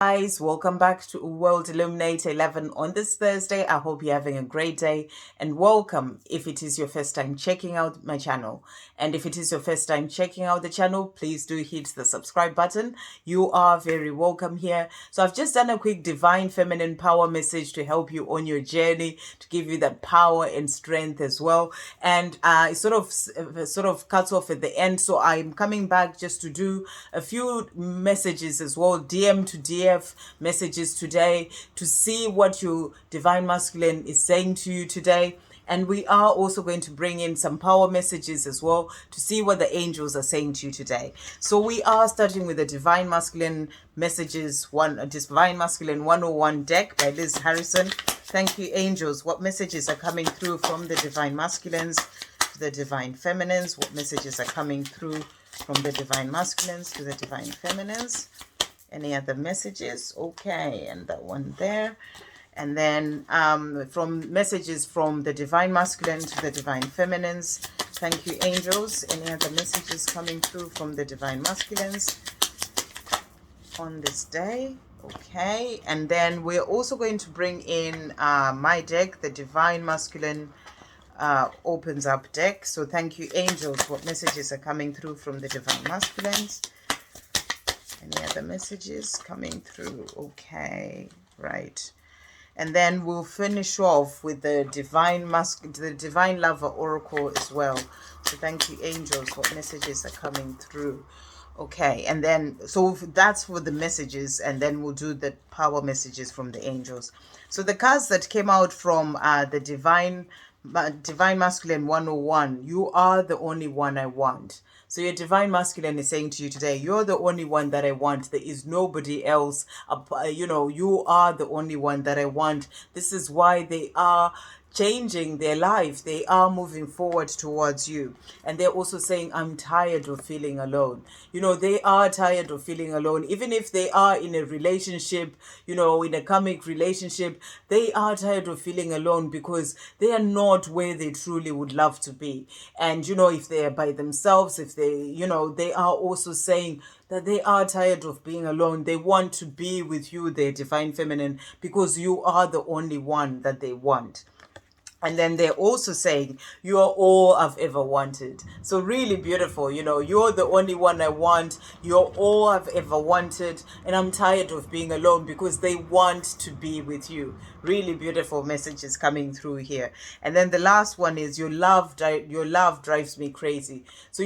Guys, welcome back to World Illuminator 11 on this Thursday. I hope you're having a great day and welcome if it is your first time checking out my channel. And if it is your first time checking out the channel, please do hit the subscribe button. You are very welcome here. So I've just done a quick divine feminine power message to help you on your journey, to give you that power and strength as well. And it sort of cuts off at the end. So I'm coming back just to do a few messages as well, DM to DM messages today to see what your divine masculine is saying to you today. And we are also going to bring in some power messages as well to see what the angels are saying to you today. So we are starting with the divine masculine messages, divine masculine 101 deck by Liz Harrison. Thank you, angels. What messages are coming through from the divine masculines to the divine feminines? What messages are coming through from the divine masculines to the divine feminines? Any other messages? Okay, and that one there. And then from messages from the divine masculine to the divine feminines. Thank you, angels. Any other messages coming through from the divine masculines on this day? Okay, and then we're also going to bring in my deck, the divine masculine opens up deck. So thank you, angels. What messages are coming through from the divine masculines? Any other messages coming through? Okay, right. And then we'll finish off with the divine lover oracle as well. So thank you, angels. What messages are coming through? Okay, and then so that's for the messages, and then we'll do the power messages from the angels. So the cards that came out from the divine masculine 101, you are the only one I want. So your divine masculine is saying to you today, you're the only one that I want. There is nobody else. You are the only one that I want. This is why they are changing their life. They are moving forward towards you. And they're also saying, I'm tired of feeling alone. They are tired of feeling alone. Even if they are in a relationship, in a karmic relationship, they are tired of feeling alone because they are not where they truly would love to be. And, if they're by themselves, if they are also saying that they are tired of being alone. They want to be with you, their divine feminine, because you are the only one that they want. And then they're also saying, you're all I've ever wanted. So really beautiful, you're the only one I want. You're all I've ever wanted. And I'm tired of being alone because they want to be with you. Really beautiful messages coming through here. And then the last one is your love drives me crazy. So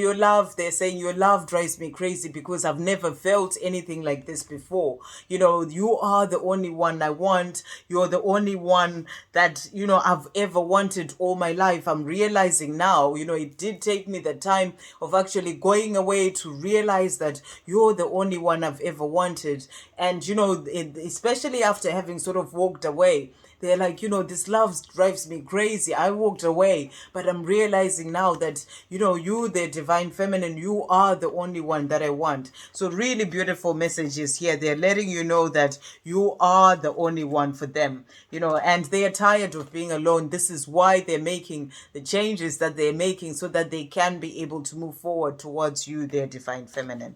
they're saying your love drives me crazy because I've never felt anything like this before. You are the only one I want. You're the only one that, I've ever wanted all my life. I'm realizing now, it did take me the time of actually going away to realize that you're the only one I've ever wanted. And, especially after having sort of walked away, they're like, this love drives me crazy. I walked away, but I'm realizing now that, you, the divine feminine, you are the only one that I want. So really beautiful messages here. They're letting you know that you are the only one for them, and they are tired of being alone. This is why they're making the changes that they're making so that they can be able to move forward towards you, their divine feminine.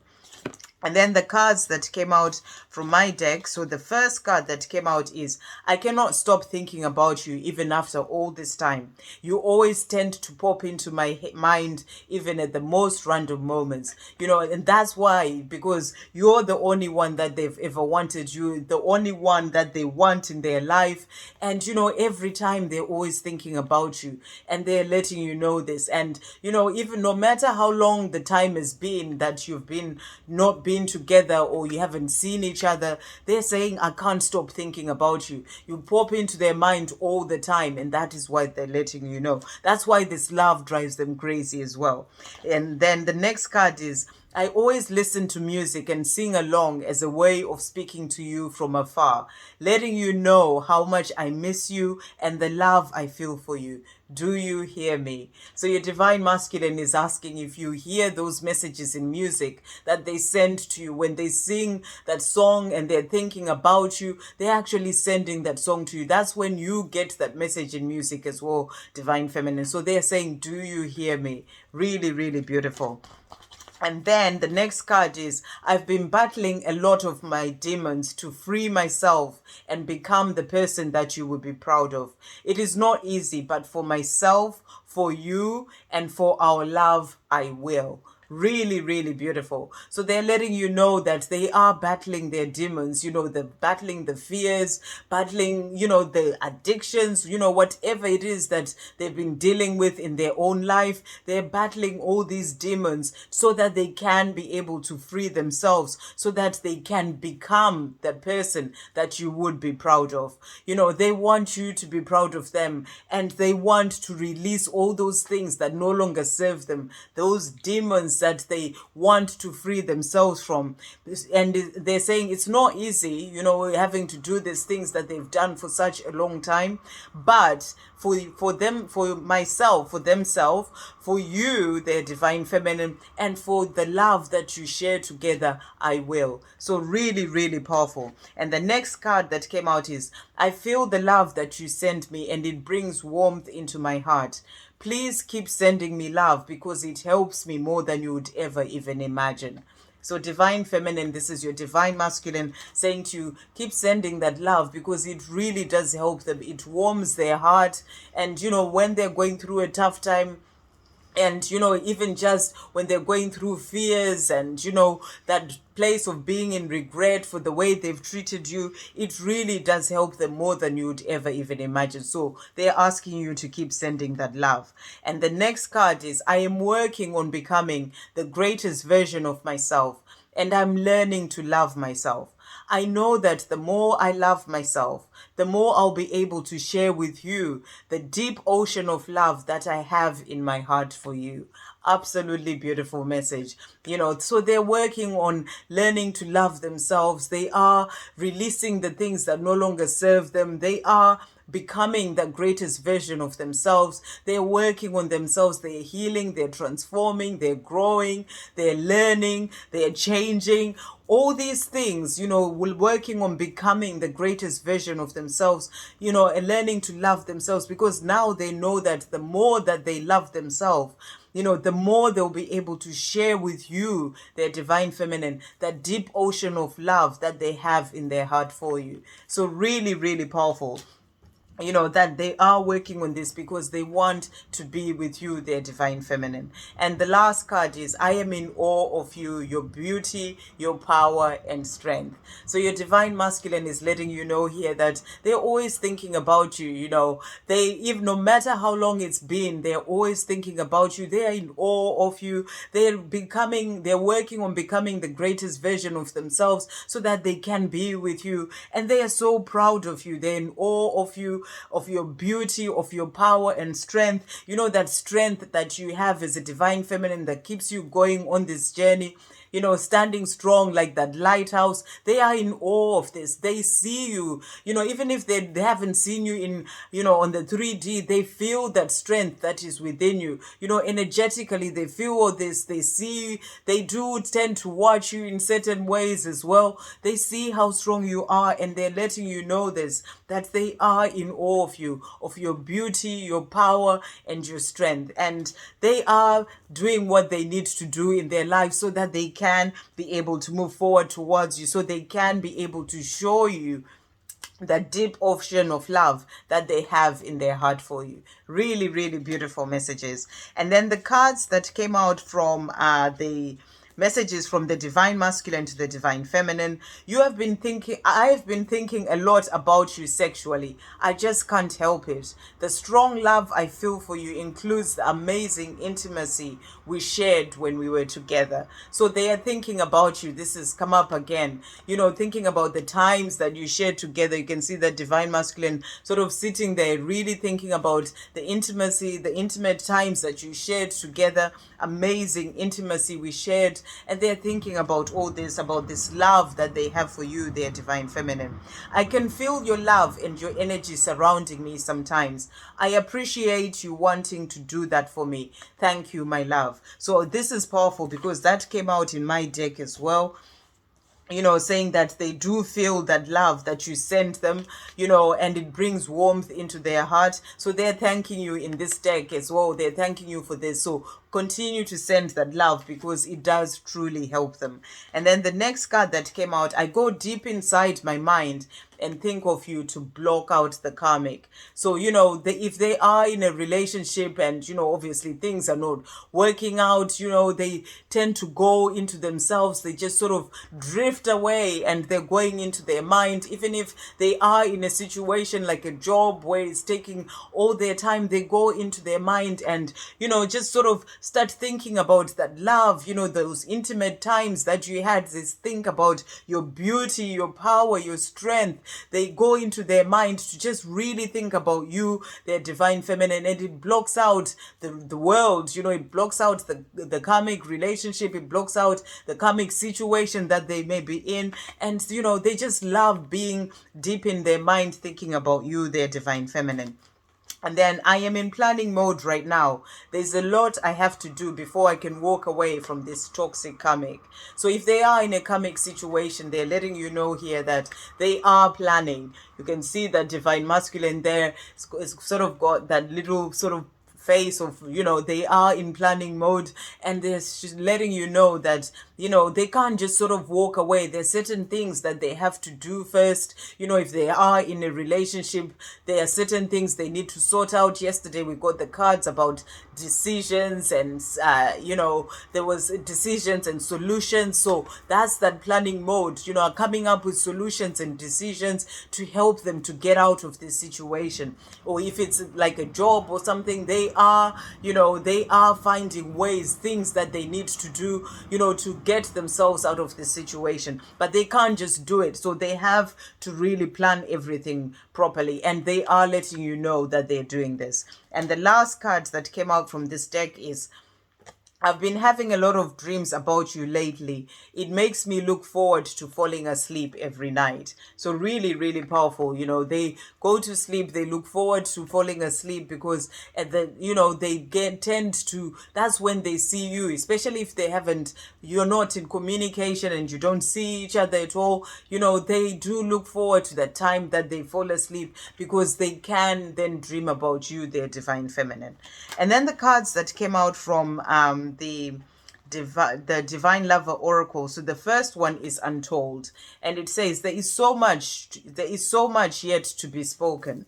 And then the cards that came out from my deck. So the first card that came out is, I cannot stop thinking about you even after all this time. You always tend to pop into my mind even at the most random moments. And that's why, because you're the only one that they've ever wanted. You the only one that they want in their life. And, every time they're always thinking about you and they're letting you know this. And, even no matter how long the time has been that you've been not been together or you haven't seen each other, they're saying, I can't stop thinking about you. You pop into their mind all the time, and that is why they're letting you know. That's why this love drives them crazy as well. And then the next card is, I always listen to music and sing along as a way of speaking to you from afar, letting you know how much I miss you and the love I feel for you. Do you hear me? So your divine masculine is asking if you hear those messages in music that they send to you when they sing that song and they're thinking about you. They're actually sending that song to you. That's when you get that message in music as well, divine feminine. So they're saying, do you hear me? Really, really beautiful. And then the next card is, I've been battling a lot of my demons to free myself and become the person that you would be proud of. It is not easy, but for myself, for you, and for our love, I will. Really, really beautiful. So they're letting you know that they are battling their demons, the battling the fears, battling, the addictions, whatever it is that they've been dealing with in their own life. They're battling all these demons so that they can be able to free themselves, so that they can become the person that you would be proud of. They want you to be proud of them, and they want to release all those things that no longer serve them, those demons that they want to free themselves from. And they're saying it's not easy, having to do these things that they've done for such a long time, but for them, for myself, for themselves, for you, their divine feminine, and for the love that you share together, I will. So really, really powerful. And the next card that came out is, I feel the love that you sent me and it brings warmth into my heart. Please keep sending me love because it helps me more than you would ever even imagine. So divine feminine, this is your divine masculine saying to you, keep sending that love because it really does help them. It warms their heart. And, when they're going through a tough time, and, even just when they're going through fears and, that place of being in regret for the way they've treated you, it really does help them more than you would ever even imagine. So they're asking you to keep sending that love. And the next card is, I am working on becoming the greatest version of myself, and I'm learning to love myself. I know that the more I love myself, the more I'll be able to share with you the deep ocean of love that I have in my heart for you. Absolutely beautiful message. So they're working on learning to love themselves. They are releasing the things that no longer serve them. They are becoming the greatest version of themselves. They're working on themselves. They're healing, they're transforming, they're growing, they're learning, they're changing. All these things, working on becoming the greatest version of themselves, and learning to love themselves, because now they know that the more that they love themselves, the more they'll be able to share with you, their divine feminine, that deep ocean of love that they have in their heart for you. So really, really powerful. That they are working on this because they want to be with you, their divine feminine. And the last card is, I am in awe of you, your beauty, your power and strength. So your divine masculine is letting you know here that they're always thinking about you. They, even no matter how long it's been, they're always thinking about you. They are in awe of you. They're working on becoming the greatest version of themselves so that they can be with you. And they are so proud of you. They're in awe of you, of your beauty, of your power and strength. That strength that you have as a divine feminine that keeps you going on this journey, standing strong like that lighthouse. They are in awe of this. They see you, even if they haven't seen you in, on the 3D, they feel that strength that is within you. Energetically, they feel all this. They see, they do tend to watch you in certain ways as well. They see how strong you are, and they're letting you know this, that they are in awe of you, of your beauty, your power, and your strength. And they are doing what they need to do in their life so that they can be able to move forward towards you, so they can be able to show you the deep ocean of love that they have in their heart for you. Really, really beautiful messages. And then the cards that came out from the messages from the divine masculine to the divine feminine. I've been thinking a lot about you sexually. I just can't help it. The strong love I feel for you includes the amazing intimacy we shared when we were together. So they are thinking about you. This has come up again. Thinking about the times that you shared together. You can see that divine masculine sort of sitting there, really thinking about the intimacy, the intimate times that you shared together. Amazing intimacy we shared. And they're thinking about all this, about this love that they have for you, their divine feminine. I can feel your love and your energy surrounding me sometimes. I appreciate you wanting to do that for me. Thank you, my love. So this is powerful because that came out in my deck as well. saying that they do feel that love that you send them, and it brings warmth into their heart. So they're thanking you in this deck as well. They're thanking you for this. So continue to send that love because it does truly help them. And then the next card that came out, I go deep inside my mind and think of you to block out the karmic. So, if they are in a relationship and, obviously things are not working out, they tend to go into themselves. They just sort of drift away and they're going into their mind. Even if they are in a situation like a job where it's taking all their time, they go into their mind and, just sort of start thinking about that love, those intimate times that you had. This think about your beauty, your power, your strength. They go into their mind to just really think about you, their divine feminine, and it blocks out the world. It blocks out the karmic relationship. It blocks out the karmic situation that they may be in. And, they just love being deep in their mind, thinking about you, their divine feminine. And then I am in planning mode right now. There's a lot I have to do before I can walk away from this toxic karmic. So if they are in a karmic situation, they're letting you know here that they are planning. You can see that divine masculine there. It's sort of got that little sort of face of, they are in planning mode, and they're just letting you know that, they can't just sort of walk away. There's certain things that they have to do first. If they are in a relationship, there are certain things they need to sort out. Yesterday we got the cards about decisions and, there was decisions and solutions. So that's that planning mode, coming up with solutions and decisions to help them to get out of this situation. Or if it's like a job or something, they are finding ways, things that they need to do, to get themselves out of this situation. But they can't just do it. So they have to really plan everything properly. And they are letting you know that they're doing this. And the last card that came out from this deck is, I've been having a lot of dreams about you lately. It makes me look forward to falling asleep every night. So really, really powerful. They go to sleep, they look forward to falling asleep because that's when they see you, especially if you're not in communication and you don't see each other at all. They do look forward to that time that they fall asleep because they can then dream about you, their divine feminine. And then the cards that came out from the divine lover oracle. So the first one is untold, and it says there is so much yet to be spoken.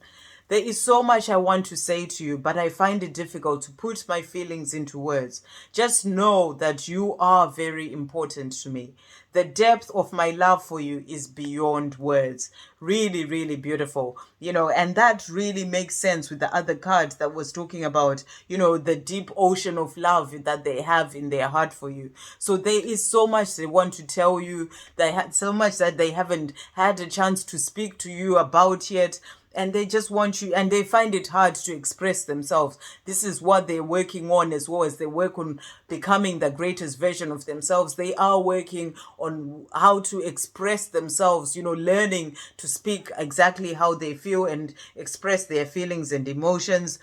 There is so much I want to say to you, but I find it difficult to put my feelings into words. Just know that you are very important to me. The depth of my love for you is beyond words. Really, really beautiful. And that really makes sense with the other card that was talking about, the deep ocean of love that they have in their heart for you. So there is so much they want to tell you. They had so much that they haven't had a chance to speak to you about yet. And they just want you, and they find it hard to express themselves. This is what they're working on, as well as they work on becoming the greatest version of themselves. They are working on how to express themselves, learning to speak exactly how they feel and express their feelings and emotions.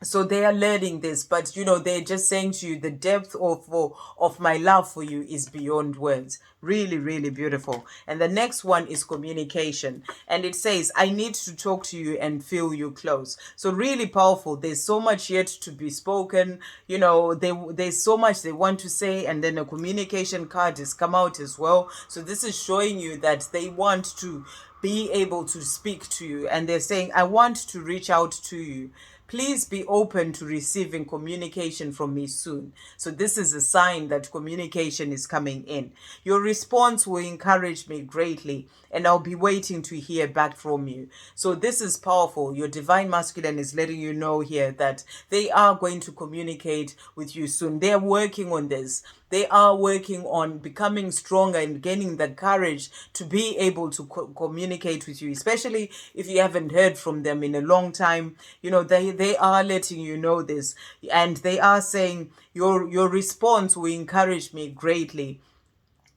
So they are learning this, but they're just saying to you, the depth of my love for you is beyond words. Really, really beautiful. And the next one is communication, and it says, I need to talk to you and feel you close. So really powerful. There's so much yet to be spoken. There's so much they want to say, and then a communication card has come out as well. So this is showing you that they want to be able to speak to you, and they're saying, I want to reach out to you. Please be open to receiving communication from me soon. So this is a sign that communication is coming in. Your response will encourage me greatly, and I'll be waiting to hear back from you. So this is powerful. Your divine masculine is letting you know here that they are going to communicate with you soon. They're working on this. They are working on becoming stronger and gaining the courage to be able to communicate with you, especially if you haven't heard from them in a long time. They are letting you know this, and they are saying your response will encourage me greatly,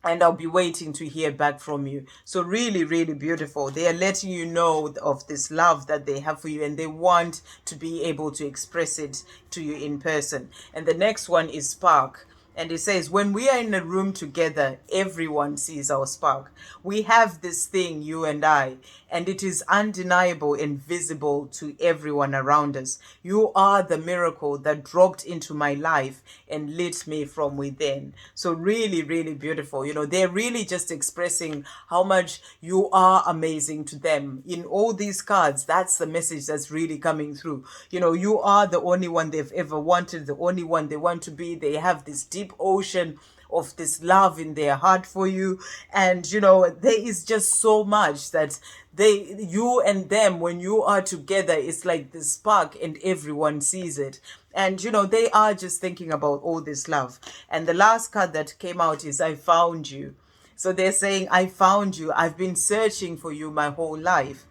and I'll be waiting to hear back from you. So really, really beautiful. They are letting you know of this love that they have for you, and they want to be able to express it to you in person. And the next one is spark. And it says, when we are in a room together, everyone sees our spark. We have this thing, you and I, and it is undeniable and visible to everyone around us. You are the miracle that dropped into my life and lit me from within. So really, really beautiful. You know, they're really just expressing how much you are amazing to them. In all these cards, that's the message that's really coming through. You know, you are the only one they've ever wanted, the only one they want to be. They have this deep ocean of this love in their heart for you. And you know, there is just so much that you and them, when you are together, it's like the spark and everyone sees it. And you know, they are just thinking about all this love. And the last card that came out is, I found you. So they're saying, I found you. I've been searching for you my whole life.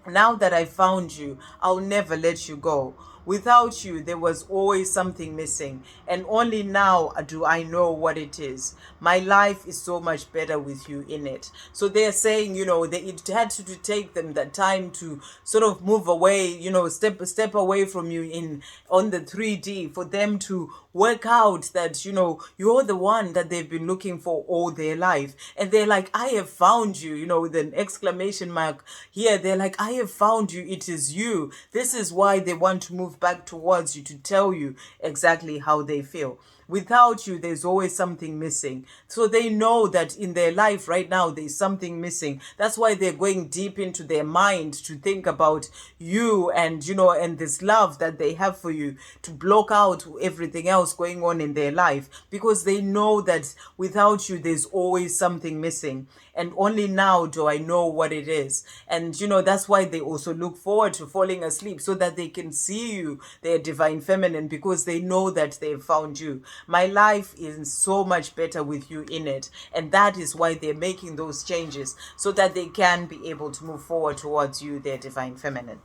Now that I found you, I'll never let you go. Without you, there was always something missing, and only now do I know what it is. My life is so much better with you in it. So they're saying, you know, it had to take them that time to sort of move away, you know, step away from you on the 3D, for them to work out that, you know, you're the one that they've been looking for all their life. And they're like, I have found you, you know, with an exclamation mark here. They're like, I have found you. It is you. This is why they want to move back towards you, to tell you exactly how they feel. Without you, there's always something missing. So they know that in their life right now, there's something missing. That's why they're going deep into their mind to think about you and, you know, and this love that they have for you, to block out everything else going on in their life, because they know that without you, there's always something missing. And only now do I know what it is. And, you know, that's why they also look forward to falling asleep, so that they can see you, their divine feminine, because they know that they've found you. My life is so much better with you in it. And that is why they're making those changes, so that they can be able to move forward towards you, their divine feminine.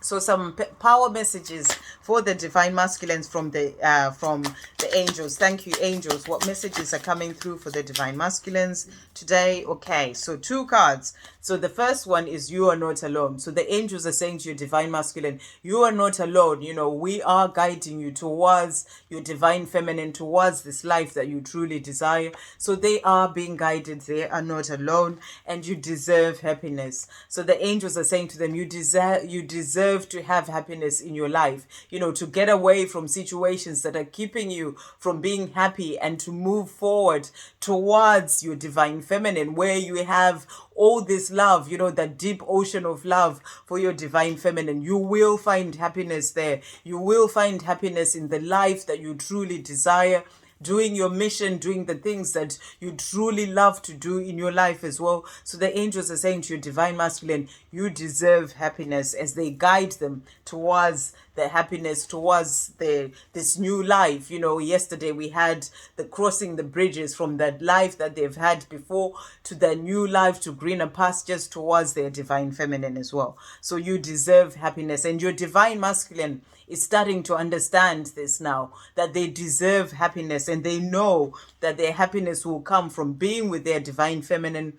So some power messages for the divine masculines from the angels. Thank you, angels. What messages are coming through for the divine masculines today? Okay, so 2 cards. So the first one is, you are not alone. So the angels are saying to your divine masculine, you are not alone. You know, we are guiding you towards your divine feminine, towards this life that you truly desire. So they are being guided. They are not alone, and you deserve happiness. So the angels are saying to them, you deserve to have happiness in your life, you know, to get away from situations that are keeping you from being happy, and to move forward towards your divine feminine, where you have all this love, you know, that deep ocean of love for your divine feminine. You will find happiness there. You will find happiness in the life that you truly desire, doing your mission, doing the things that you truly love to do in your life as well. So the angels are saying to your divine masculine, you deserve happiness, as they guide them towards the happiness, towards this new life. You know, yesterday we had the crossing the bridges from that life that they've had before to the new life, to greener pastures, towards their divine feminine as well. So you deserve happiness, and your divine masculine is starting to understand this now, that they deserve happiness, and they know that their happiness will come from being with their divine feminine,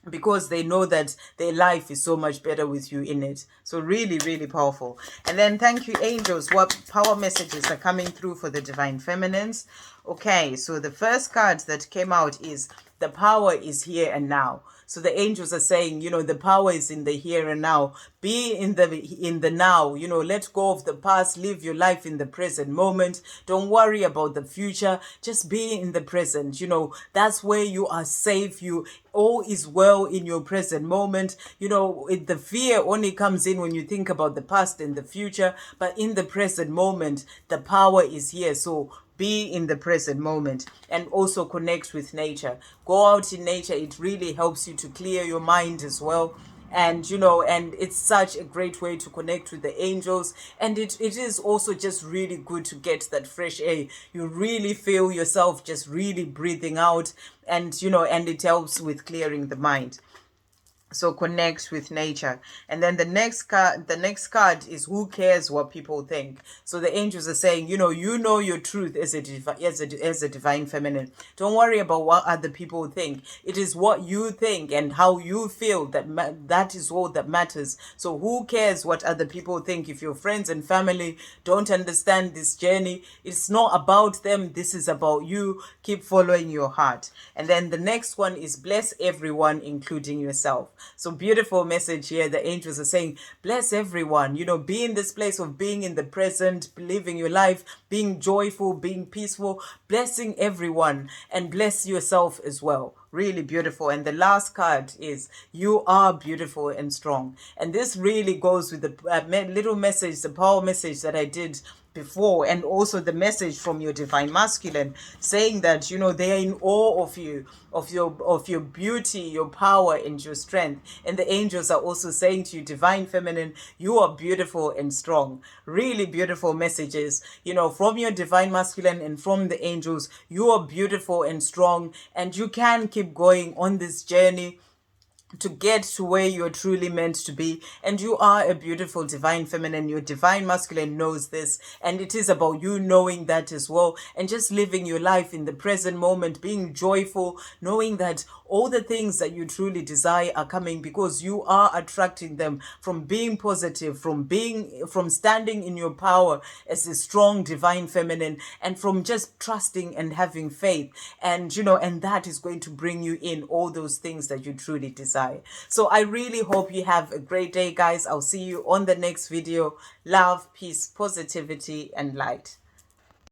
because they know that their life is so much better with you in it. So really, really powerful. And then thank you, angels. What power messages are coming through for the divine feminines? Okay, so the first card that came out is, the power is here and now. So the angels are saying, you know, the power is in the here and now. Be in the now, you know, let go of the past, live your life in the present moment. Don't worry about the future. Just be in the present. You know, that's where you are safe. All is well in your present moment. You know, the fear only comes in when you think about the past and the future, but in the present moment, the power is here. So be in the present moment, and also connect with nature. Go out in nature. It really helps you to clear your mind as well. And, you know, and it's such a great way to connect with the angels. And it is also just really good to get that fresh air. You really feel yourself just really breathing out, and, you know, and it helps with clearing the mind. So connect with nature. And then the next card is who cares what people think. So the angels are saying, you know your truth as as a divine feminine. Don't worry about what other people think. It is what you think and how you feel that is all that matters. So who cares what other people think? If your friends and family don't understand this journey, it's not about them. This is about you. Keep following your heart. And then the next one is bless everyone, including yourself. So beautiful message here. The angels are saying, bless everyone. Be in this place of being in the present, living your life, being joyful, being peaceful, blessing everyone, and bless yourself as well. Really beautiful. And the last card is you are beautiful and strong. And this really goes with the little message, the power message that I did before, and also the message from your divine masculine saying that they are in awe of you, of your beauty, your power, and your strength. And the angels are also saying to you, divine feminine, you are beautiful and strong. Really beautiful messages, from your divine masculine and from the angels. You are beautiful and strong, and you can keep going on this journey to get to where you're truly meant to be. And you are a beautiful divine feminine. Your divine masculine knows this. And it is about you knowing that as well. And just living your life in the present moment, being joyful, knowing that all the things that you truly desire are coming because you are attracting them from being positive, from standing in your power as a strong divine feminine, and from just trusting and having faith. And that is going to bring you in all those things that you truly desire. So I really hope you have a great day, guys. I'll see you on the next video. Love, peace, positivity, and light.